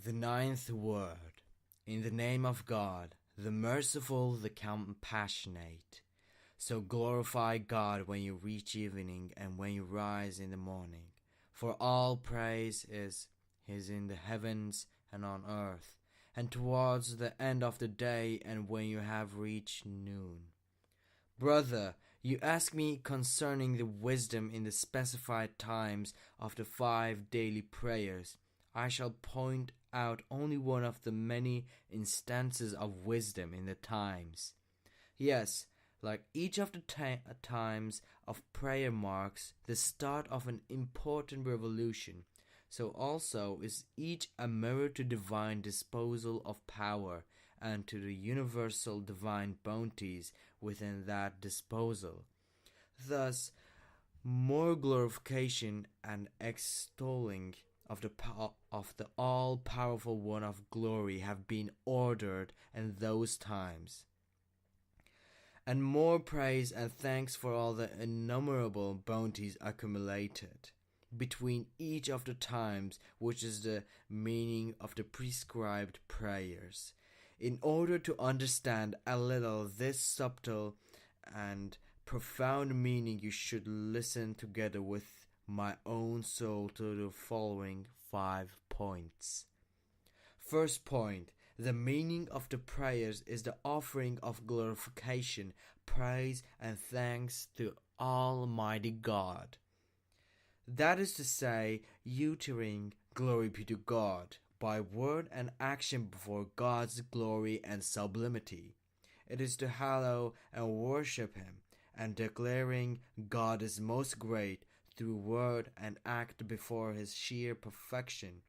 The ninth word. In the name of God, the merciful, the compassionate. So glorify God when you reach evening and when you rise in the morning. For all praise is His in the heavens and on earth, and towards the end of the day and when you have reached noon. Brother, you ask me concerning the wisdom in the specified times of the 5 daily prayers. I shall point out only one of the many instances of wisdom in the times. Yes, like each of the times of prayer marks the start of an important revolution, so also is each a mirror to divine disposal of power and to the universal divine bounties within that disposal. Thus, more glorification and extolling of the all-powerful One of glory have been ordered in those times, and more praise and thanks for all the innumerable bounties accumulated between each of the times, which is the meaning of the prescribed prayers. In order to understand a little this subtle and profound meaning, you should listen together with my own soul to the following 5 points. First point, the meaning of the prayers is the offering of glorification, praise, and thanks to Almighty God. That is to say, uttering glory be to God by word and action before God's glory and sublimity. It is to hallow and worship Him, and declaring God is most great through word and act before His sheer perfection.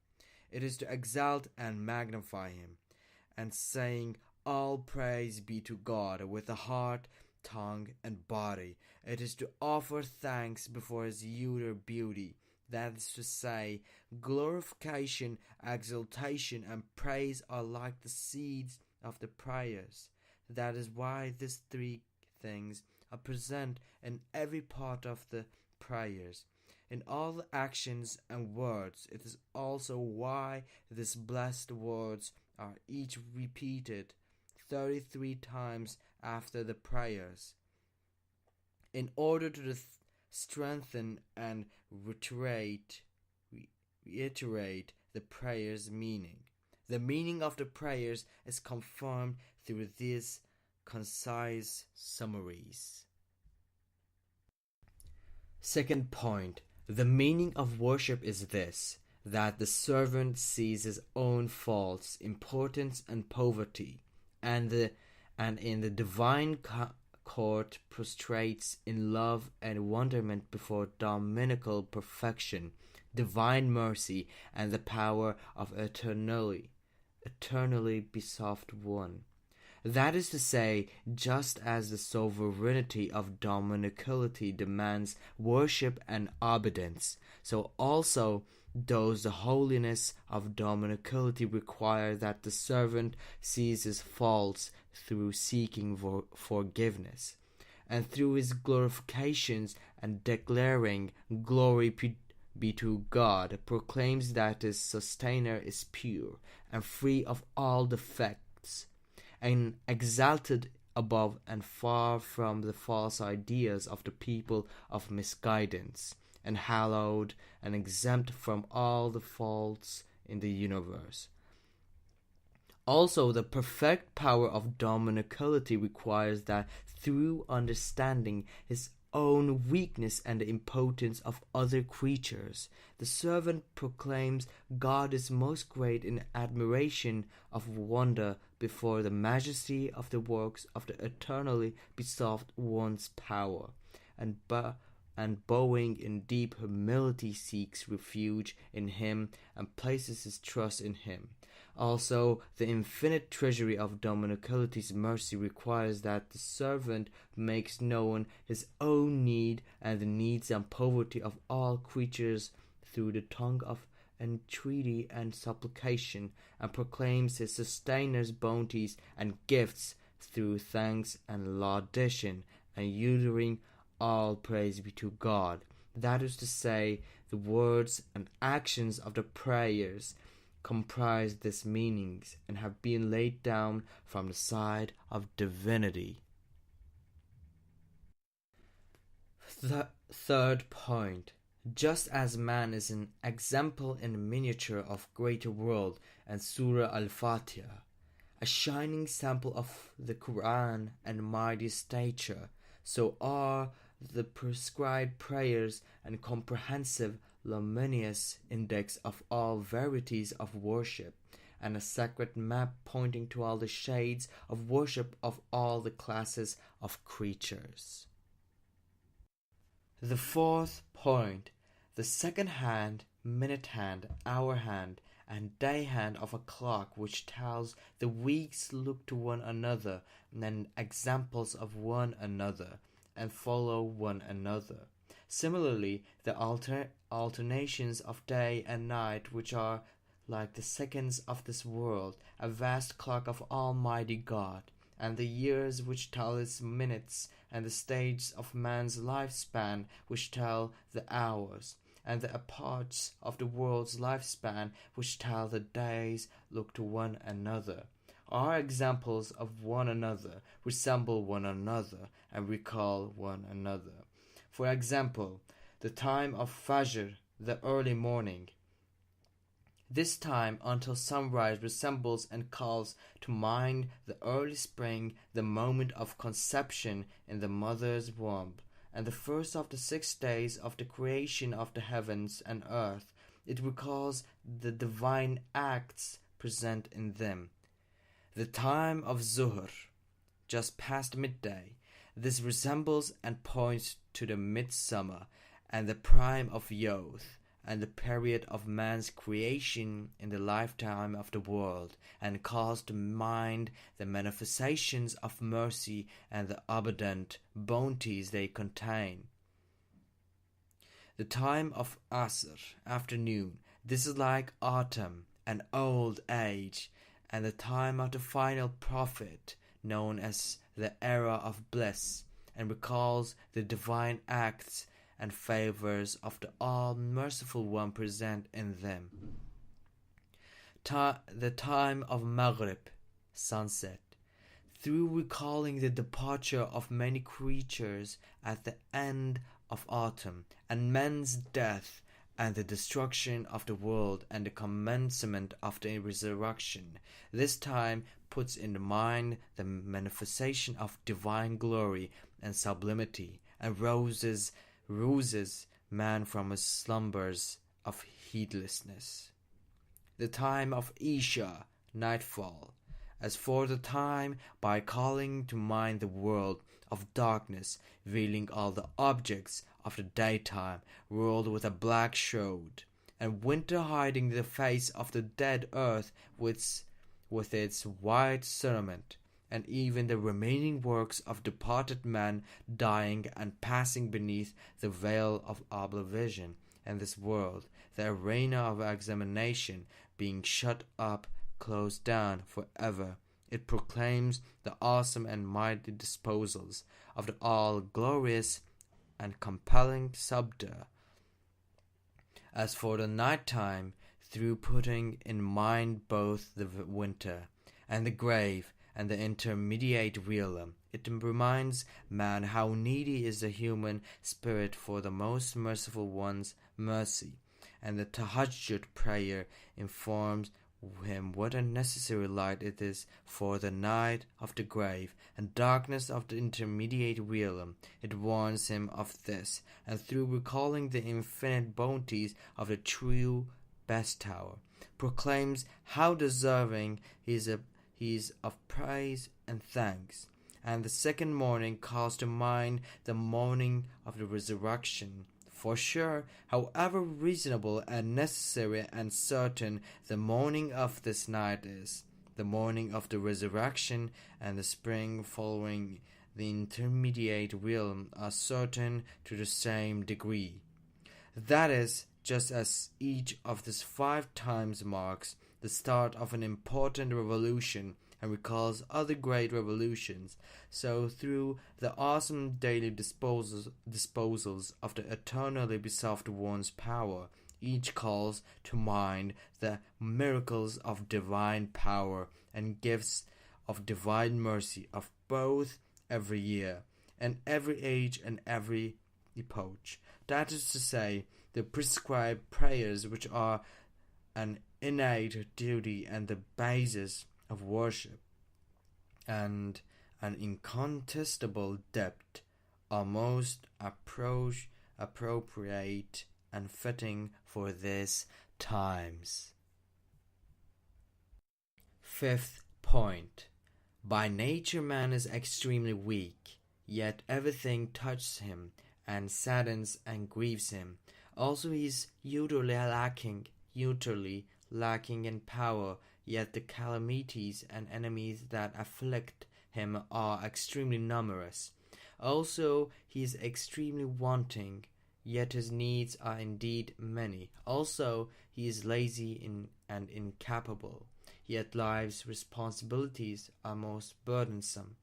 It is to exalt and magnify Him, and saying, all praise be to God with the heart, tongue, and body. It is to offer thanks before His utter beauty. That is to say, glorification, exaltation, and praise are like the seeds of the prayers. That is why these 3 things are present in every part of the prayers, in all the actions and words. It is also why these blessed words are each repeated 33 times after the prayers, in order to strengthen and reiterate the prayer's meaning. The meaning of the prayers is confirmed through these concise summaries. Second point, the meaning of worship is this, that the servant sees his own faults, importance, and poverty, and in the divine court prostrates in love and wonderment before dominical perfection, divine mercy, and the power of eternally besoft one. That is to say, just as the sovereignty of dominicality demands worship and obedience, so also does the holiness of dominicality require that the servant sees his faults through seeking forgiveness, and through his glorifications and declaring glory be to God, proclaims that his sustainer is pure and free of all defects, and exalted above and far from the false ideas of the people of misguidance, and hallowed and exempt from all the faults in the universe. Also, the perfect power of dominicality requires that through understanding his own weakness and the impotence of other creatures, the servant proclaims God is most great in admiration of wonder before the majesty of the works of the eternally besoft One's power, and bowing in deep humility seeks refuge in Him and places his trust in Him. Also, the infinite treasury of dominicality's mercy requires that the servant makes known his own need and the needs and poverty of all creatures through the tongue of entreaty and supplication, and proclaims his sustainers' bounties and gifts through thanks and laudation, and uttering all praise be to God. That is to say, the words and actions of the prayers comprise these meanings and have been laid down from the side of divinity. Third point. Just as man is an example in miniature of greater world and Surah Al-Fatiha, a shining sample of the Quran and mighty stature, so are the prescribed prayers and comprehensive luminous index of all varieties of worship, and a sacred map pointing to all the shades of worship of all the classes of creatures. The fourth point. The second hand, minute hand, hour hand, and day hand of a clock which tells the weeks look to one another and examples of one another and follow one another. Similarly, the alternations of day and night, which are like the seconds of this world, a vast clock of Almighty God, and the years which tell its minutes, and the stages of man's lifespan which tell the hours, and the parts of the world's lifespan which tell the days look to one another, are examples of one another, resemble one another, and recall one another. For example, the time of Fajr, the early morning. This time until sunrise resembles and calls to mind the early spring, the moment of conception in the mother's womb, and the first of the 6 days of the creation of the heavens and earth. It recalls the divine acts present in them. The time of Zuhr, just past midday. This resembles and points to the midsummer and the prime of youth, and the period of man's creation in the lifetime of the world, and calls to mind the manifestations of mercy and the abundant bounties they contain. The time of Asr, afternoon. This is like autumn and old age, and the time of the final prophet, known as the era of bliss, and recalls the divine acts and favors of the all-merciful one present in them. The time of Maghrib, sunset, through recalling the departure of many creatures at the end of autumn, and men's death, and the destruction of the world, and the commencement of the resurrection. This time puts in mind the manifestation of divine glory and sublimity, and rouses man from his slumbers of heedlessness. The time of Isha, nightfall. As for the time, by calling to mind the world of darkness, veiling all the objects of the daytime, rolled with a black shroud, and winter hiding the face of the dead earth with its white cerement, and even the remaining works of departed men dying and passing beneath the veil of oblivion, and this world, the arena of examination, being shut up, closed down for ever. It proclaims the awesome and mighty disposals of the all-glorious and compelling Sabda. As for the night time, through putting in mind both the winter and the grave and the intermediate realm, it reminds man how needy is the human spirit for the most merciful one's mercy, and the Tahajjud prayer informs him what a necessary light it is for the night of the grave and darkness of the intermediate realm. It warns him of this, and through recalling the infinite bounties of the true bestower, proclaims how deserving he is of praise and thanks. And the second morning calls to mind the morning of the resurrection. For sure, however reasonable and necessary and certain the morning of this night is, the morning of the resurrection and the spring following the intermediate realm are certain to the same degree. That is, just as each of these 5 times marks the start of an important revolution and recalls other great revolutions, so through the awesome daily disposals of the eternally besoft one's power, Each calls to mind the miracles of divine power and gifts of divine mercy of both every year, and every age and every epoch. That is to say, the prescribed prayers, which are an innate duty and the basis of worship, and an incontestable debt, are most appropriate and fitting for these times. Fifth point. By nature man is extremely weak, yet everything touches him and saddens and grieves him. Also he is utterly lacking in power, yet the calamities and enemies that afflict him are extremely numerous. Also he is extremely wanting, yet his needs are indeed many. Also he is lazy and incapable, yet life's responsibilities are most burdensome.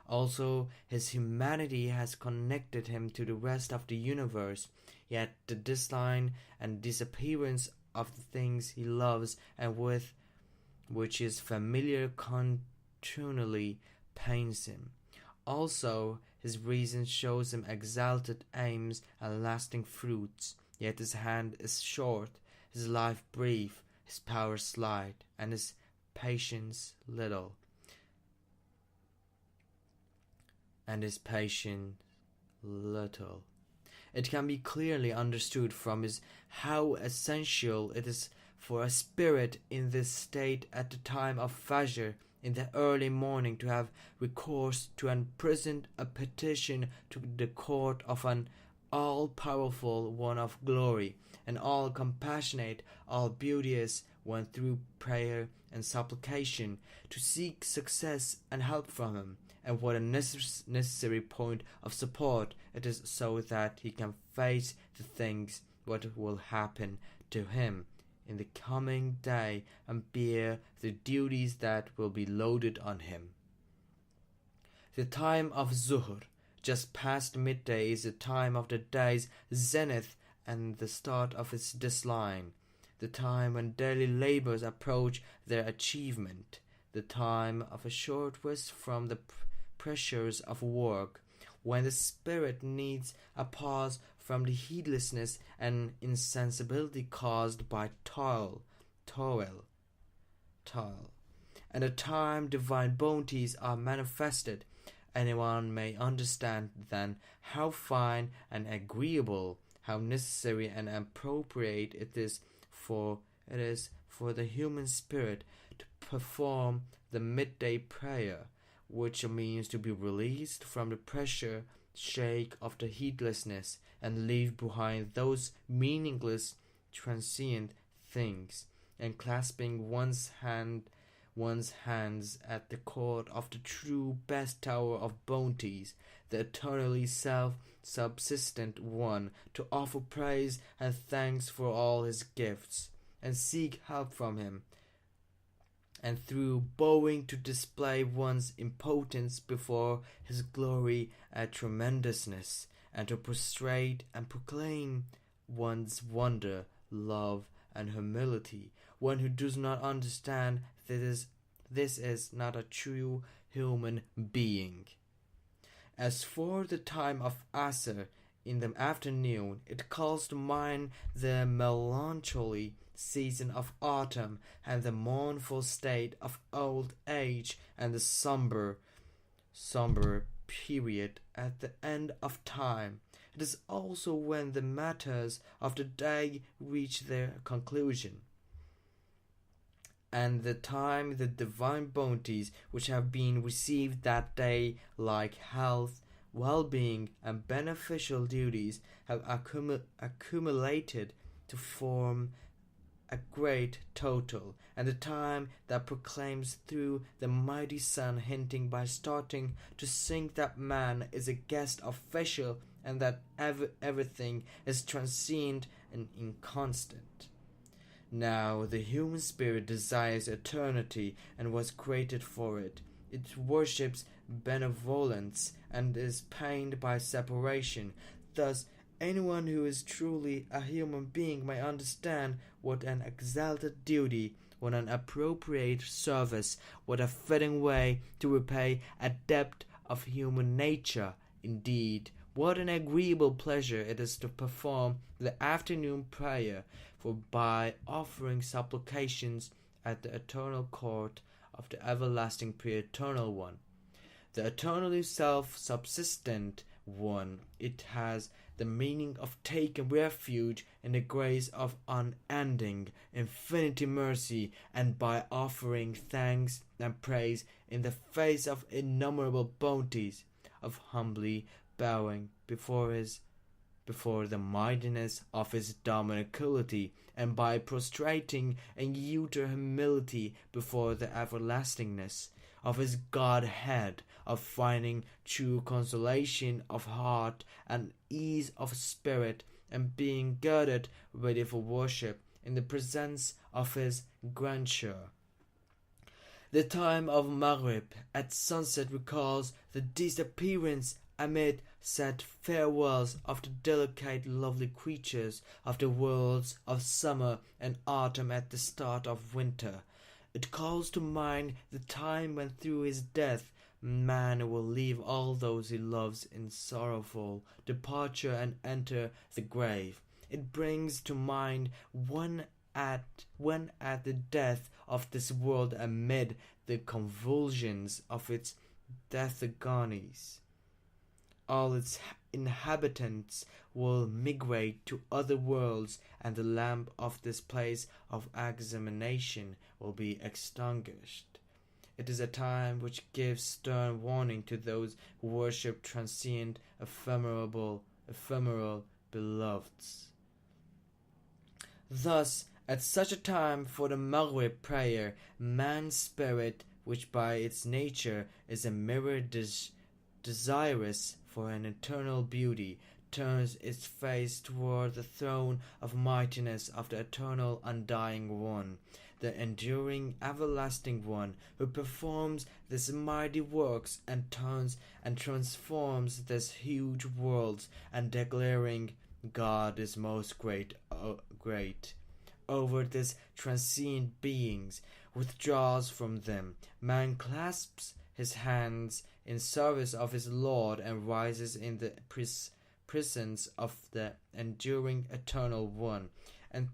Also his humanity has connected him to the rest of the universe, yet the decline and disappearance of the things he loves and with which is familiar continually pains him. Also his reason shows him exalted aims and lasting fruits, yet his hand is short, his life brief, his power slight, and his patience little. It can be clearly understood from his how essential it is for a spirit in this state at the time of Fajr in the early morning to have recourse to and present a petition to the court of an all-powerful one of glory, and all-compassionate, all-beauteous one through prayer and supplication, to seek success and help from him, and what a necessary point of support it is, so that he can face the things what will happen to him in the coming day and bear the duties that will be loaded on him. The time of Zuhr, just past midday, is the time of the day's zenith and the start of its decline, the time when daily labors approach their achievement, the time of a short rest from the pressures of work, when the spirit needs a pause from the heedlessness and insensibility caused by toil, and the time divine bounties are manifested. Anyone may understand then how fine and agreeable, how necessary and appropriate it is for the human spirit to perform the midday prayer, which means to be released from the pressure shake of the heedlessness and leave behind those meaningless transient things, and clasping one's hands at the court of the true best tower of bounties, the eternally self-subsistent one, to offer praise and thanks for all his gifts, and seek help from him, and through bowing to display one's impotence before his glory and tremendousness, and to prostrate and proclaim one's wonder, love, and humility. One who does not understand this is not a true human being. As for the time of Asr in the afternoon, it calls to mind the melancholy season of autumn and the mournful state of old age and the somber period at the end of time. It is also when the matters of the day reach their conclusion, and the time the divine bounties which have been received that day, like health, well-being, and beneficial duties, have accumulated to form a great total, and the time that proclaims through the mighty sun, hinting by starting to sink that man is a guest official, and that everything is transient and inconstant. Now the human spirit desires eternity and was created for it. It worships benevolence and is pained by separation. Thus anyone who is truly a human being may understand what an exalted duty, what an appropriate service, what a fitting way to repay a debt of human nature. Indeed, what an agreeable pleasure it is to perform the afternoon prayer, for by offering supplications at the eternal court of the everlasting pre-eternal one, the eternally self-subsistent one, it has the meaning of taking refuge in the grace of unending, infinite mercy, and by offering thanks and praise in the face of innumerable bounties, of humbly bowing before the mightiness of his dominicanity, and by prostrating in utter humility before the everlastingness of his Godhead, of finding true consolation of heart and ease of spirit, and being girded ready for worship in the presence of his grandeur. The time of Maghrib at sunset recalls the disappearance amid sad farewells of the delicate lovely creatures of the worlds of summer and autumn at the start of winter. It calls to mind the time when through his death man will leave all those he loves in sorrowful departure and enter the grave. It brings to mind when at the death of this world, amid the convulsions of its death agonies, all its inhabitants will migrate to other worlds, and the lamp of this place of examination will be extinguished. It is a time which gives stern warning to those who worship transient, ephemeral beloveds. Thus, at such a time for the Maghrib prayer, man's spirit, which by its nature is a mirror desirous for an eternal beauty, turns its face toward the throne of mightiness of the eternal undying one, the enduring everlasting one, who performs these mighty works and turns and transforms these huge worlds, and declaring God is most great over these transient beings, withdraws from them. Man clasps his hands in service of his Lord and rises in the presence of the enduring eternal one, and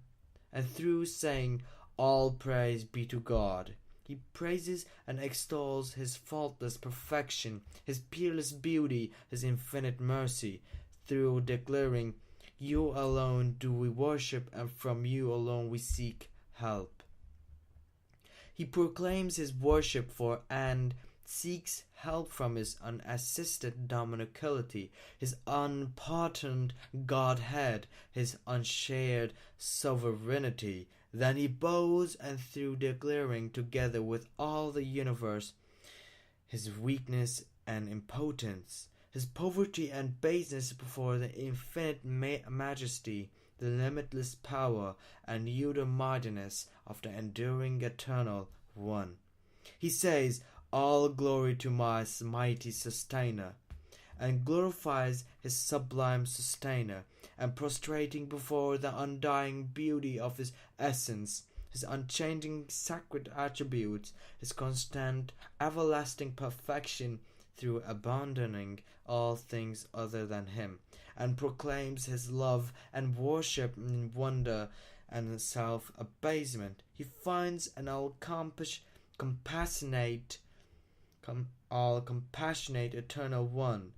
through saying, "All praise be to God," he praises and extols his faultless perfection, his peerless beauty, his infinite mercy, through declaring, "You alone do we worship, and from you alone we seek help." He proclaims his worship for and seeks help from his unassisted dominicality, his unpartnered Godhead, his unshared sovereignty. Then he bows, and through declaring together with all the universe his weakness and impotence, his poverty and baseness before the infinite majesty, the limitless power and utter mightiness of the enduring eternal one, he says, "All glory to my mighty sustainer," and glorifies his sublime sustainer, and prostrating before the undying beauty of his essence, his unchanging sacred attributes, his constant everlasting perfection, through abandoning all things other than him, and proclaims his love and worship in wonder and self-abasement, he finds an all-compassionate eternal one,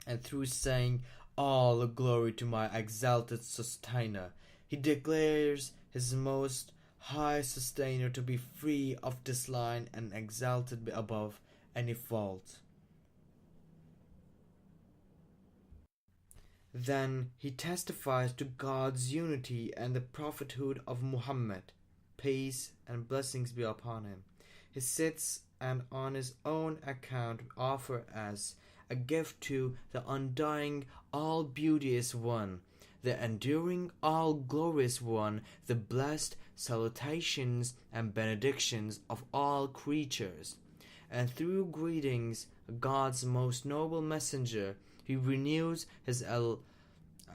and through saying, "All glory to my exalted sustainer," he declares his most high sustainer to be free of disline and exalted above any fault. Then he testifies to God's unity and the prophethood of Muhammad, peace and blessings be upon him. He sits and on his own account offer as a gift to the undying, all-beauteous one, the enduring, all-glorious one, the blessed salutations and benedictions of all creatures. And through greetings, God's most noble messenger, he renews his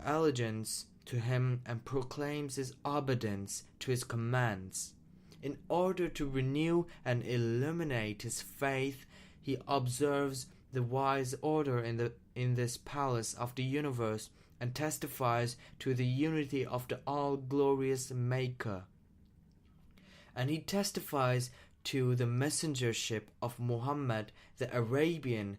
allegiance to him and proclaims his obedience to his commands. In order to renew and illuminate his faith, he observes the wise order in this palace of the universe and testifies to the unity of the all-glorious Maker. And he testifies to the messengership of Muhammad the Arabian,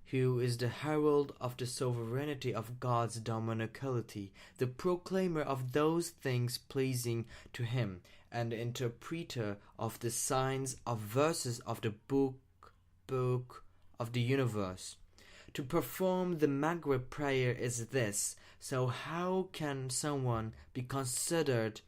who is the herald of the sovereignty of God's dominicality, the proclaimer of those things pleasing to him, and the interpreter of the signs of verses of the book of the universe. To perform the Maghrib prayer is this, so how can someone be considered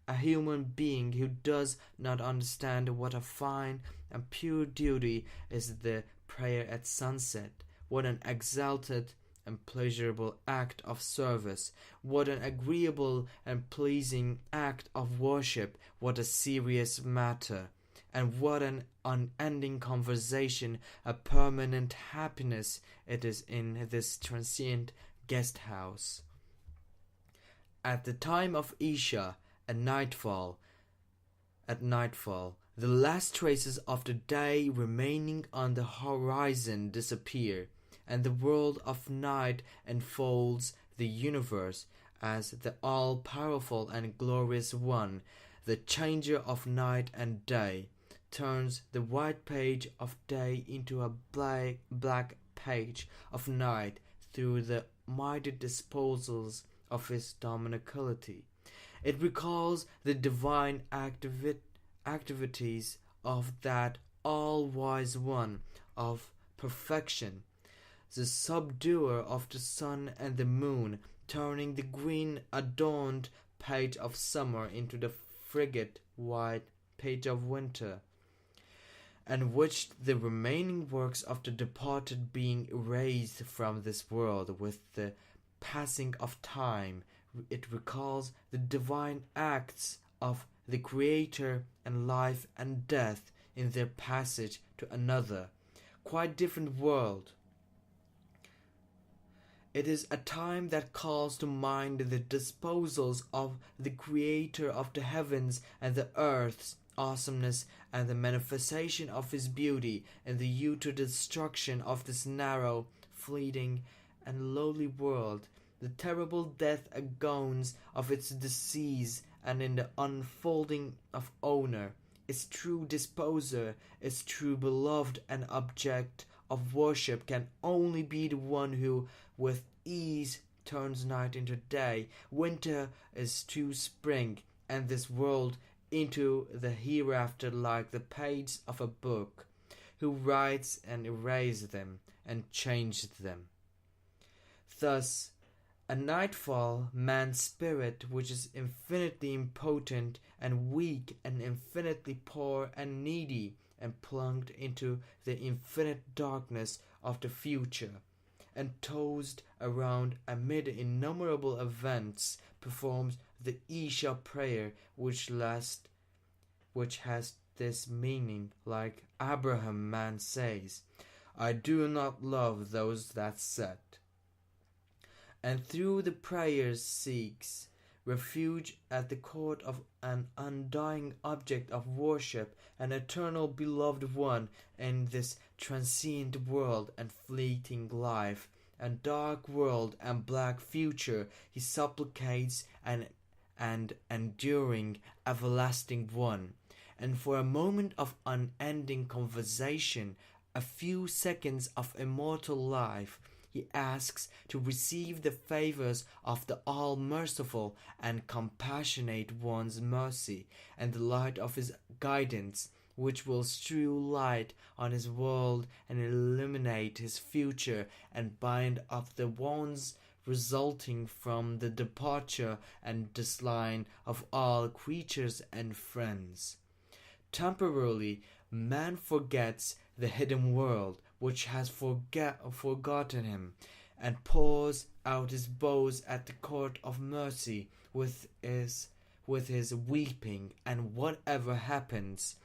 a human being who does not understand what a fine and pure duty is the prayer at sunset? What an exalted and pleasurable act of service, what an agreeable and pleasing act of worship, what a serious matter, and what an unending conversation, a permanent happiness it is in this transient guest house. At the time of Isha, at nightfall, the last traces of the day remaining on the horizon disappear, and the world of night enfolds the universe as the all-powerful and glorious One, the changer of night and day, turns the white page of day into a black page of night through the mighty disposals of his dominicality. It recalls the divine activities of that all-wise One of perfection, the subduer of the sun and the moon, turning the green adorned page of summer into the frigid white page of winter, and which the remaining works of the departed being erased from this world with the passing of time. It recalls the divine acts of the Creator and life and death in their passage to another, quite different world. It is a time that calls to mind the disposals of the Creator of the heavens and the earth's awesomeness and the manifestation of his beauty in the utter destruction of this narrow, fleeting, and lowly world, the terrible death agonies of its decease, and in the unfolding of owner, its true disposer, its true beloved and object of worship can only be the one who, with ease, turns night into day, winter is to spring, and this world into the hereafter like the pages of a book, who writes and erases them and changes them. Thus, at nightfall, man's spirit, which is infinitely impotent and weak and infinitely poor and needy, and plunged into the infinite darkness of the future, and tossed around amid innumerable events, performs the Isha prayer, which has this meaning, like Abraham man says, I do not love those that set, and through the prayers seeks refuge at the court of an undying object of worship, an eternal beloved one in this transient world and fleeting life, and dark world and black future. He supplicates an enduring, everlasting one, and for a moment of unending conversation, a few seconds of immortal life, he asks to receive the favors of the all-merciful and compassionate One's mercy and the light of his guidance, which will strew light on his world and illuminate his future and bind up the wounds resulting from the departure and decline of all creatures and friends. Temporarily, man forgets the hidden world which has forgotten him, and pours out his bows at the court of mercy with his weeping, and whatever happens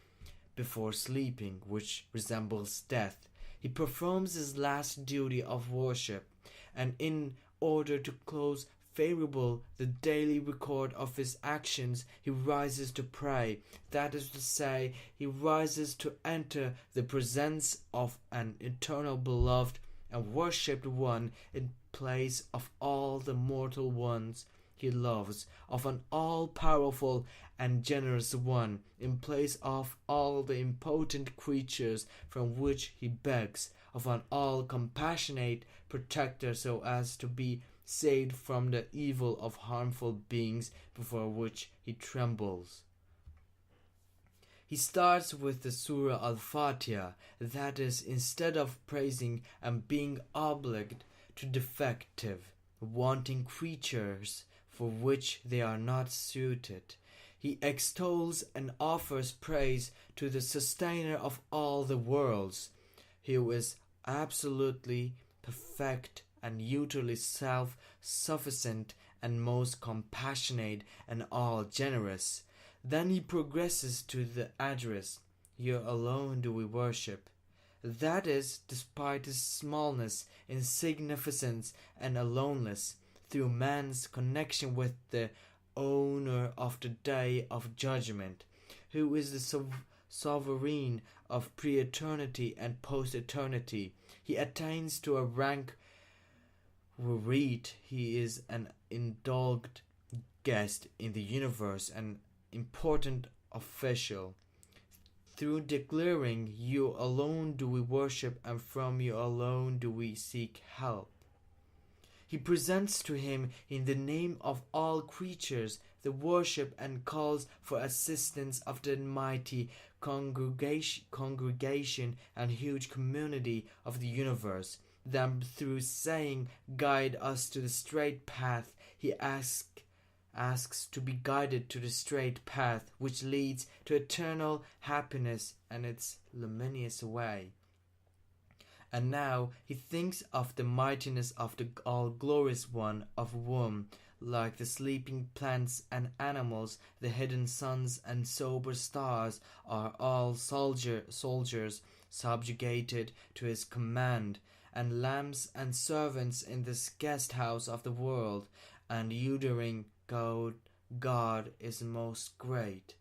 before sleeping, which resembles death, he performs his last duty of worship, and in order to close favorable the daily record of his actions, he rises to pray. That is to say, he rises to enter the presence of an eternal beloved and worshipped one in place of all the mortal ones he loves, of an all-powerful and generous one, in place of all the impotent creatures from which he begs, of an all-compassionate protector, so as to be saved from the evil of harmful beings before which he trembles. He starts with the Surah Al-Fatiha, that is, instead of praising and being obliged to defective, wanting creatures for which they are not suited, he extols and offers praise to the sustainer of all the worlds, who is absolutely perfect and utterly self-sufficient and most compassionate and all-generous. Then he progresses to the address, "You alone do we worship." That is, despite his smallness, insignificance, and aloneness, through man's connection with the owner of the day of judgment, who is the sovereign of pre-eternity and post-eternity, he attains to a rank wherein he is an indulged guest in the universe, an important official. Through declaring, "You alone do we worship, and from you alone do we seek help," he presents to him in the name of all creatures the worship and calls for assistance of the mighty congregation and huge community of the universe. Then through saying, "Guide us to the straight path," he asks to be guided to the straight path which leads to eternal happiness and its luminous way. And now he thinks of the mightiness of the all-glorious one, of whom, like the sleeping plants and animals, the hidden suns and sober stars are all soldiers subjugated to his command, and lambs and servants in this guest house of the world, and uttering, God is most great.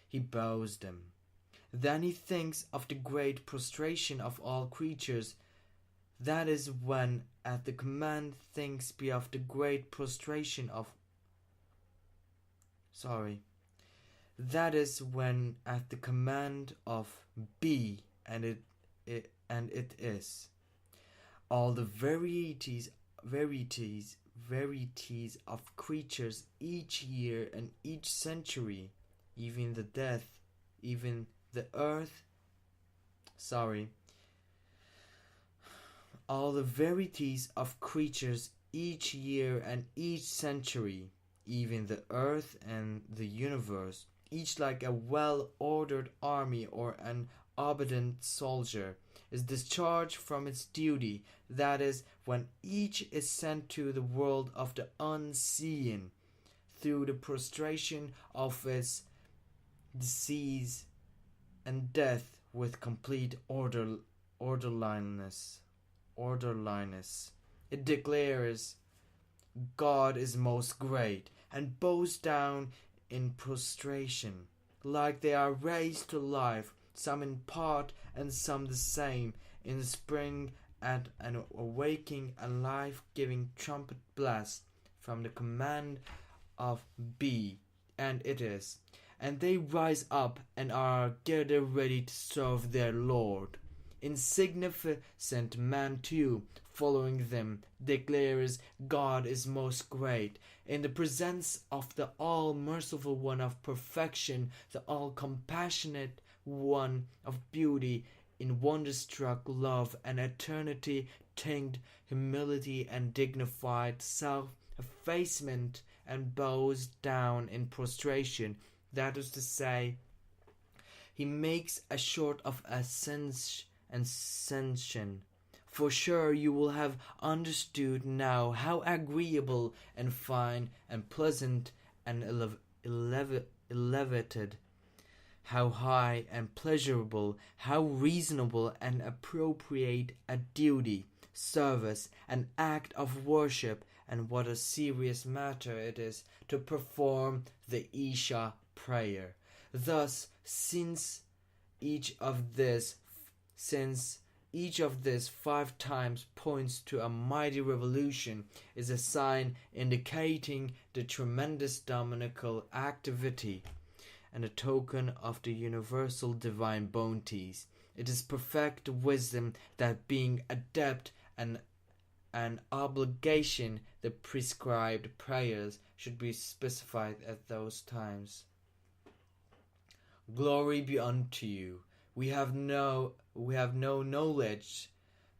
He bows them. Then he thinks of the great prostration of all creatures. That is when at the command things be of the great prostration of That is when at the command of be, and it is. All the varieties of creatures each year and each century, even the earth. All the varieties of creatures each year and each century, even the earth and the universe, each like a well-ordered army or an obedient soldier, is discharged from its duty. That is, when each is sent to the world of the unseen through the prostration of its disease and death with complete orderliness. It declares, "God is most great," and bows down in prostration, like they are raised to life, some in part and some the same, in the spring at an awaking and life-giving trumpet blast from the command of be, and it is, and they rise up and are gathered ready to serve their Lord. Insignificant man too, following them, declares, "God is most great," in the presence of the all-merciful one of perfection, the all-compassionate one of beauty, in wonder-struck love and eternity-tinged humility and dignified self-effacement, and bows down in prostration. That is to say, he makes a sort of ascension. For sure you will have understood now how agreeable and fine and pleasant and elevated, how high and pleasurable, how reasonable and appropriate a duty, service, and act of worship and what a serious matter it is to perform the Isha prayer. Thus, since each of these 5 times points to a mighty revolution, is a sign indicating the tremendous dominical activity and a token of the universal divine bounties. It is perfect wisdom that, being adept and an obligation, the prescribed prayers should be specified at those times. Glory be unto you. We have no knowledge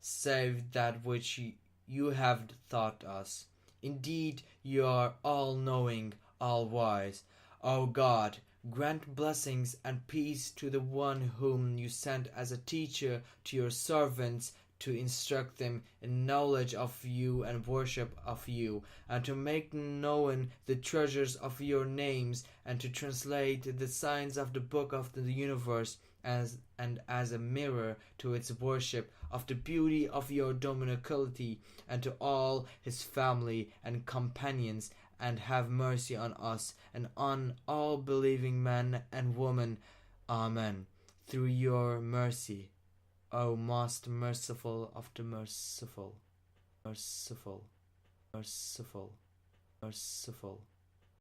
save that which you have taught us. Indeed, you are all-knowing, all-wise. O God, grant blessings and peace to the one whom you sent as a teacher to your servants, to instruct them in knowledge of you and worship of you, and to make known the treasures of your names, and to translate the signs of the book of the universe as a mirror to its worship of the beauty of your dominicality, and to all his family and companions, and have mercy on us and on all believing men and women. Amen. Through your mercy, O most merciful of the merciful, merciful, merciful, merciful.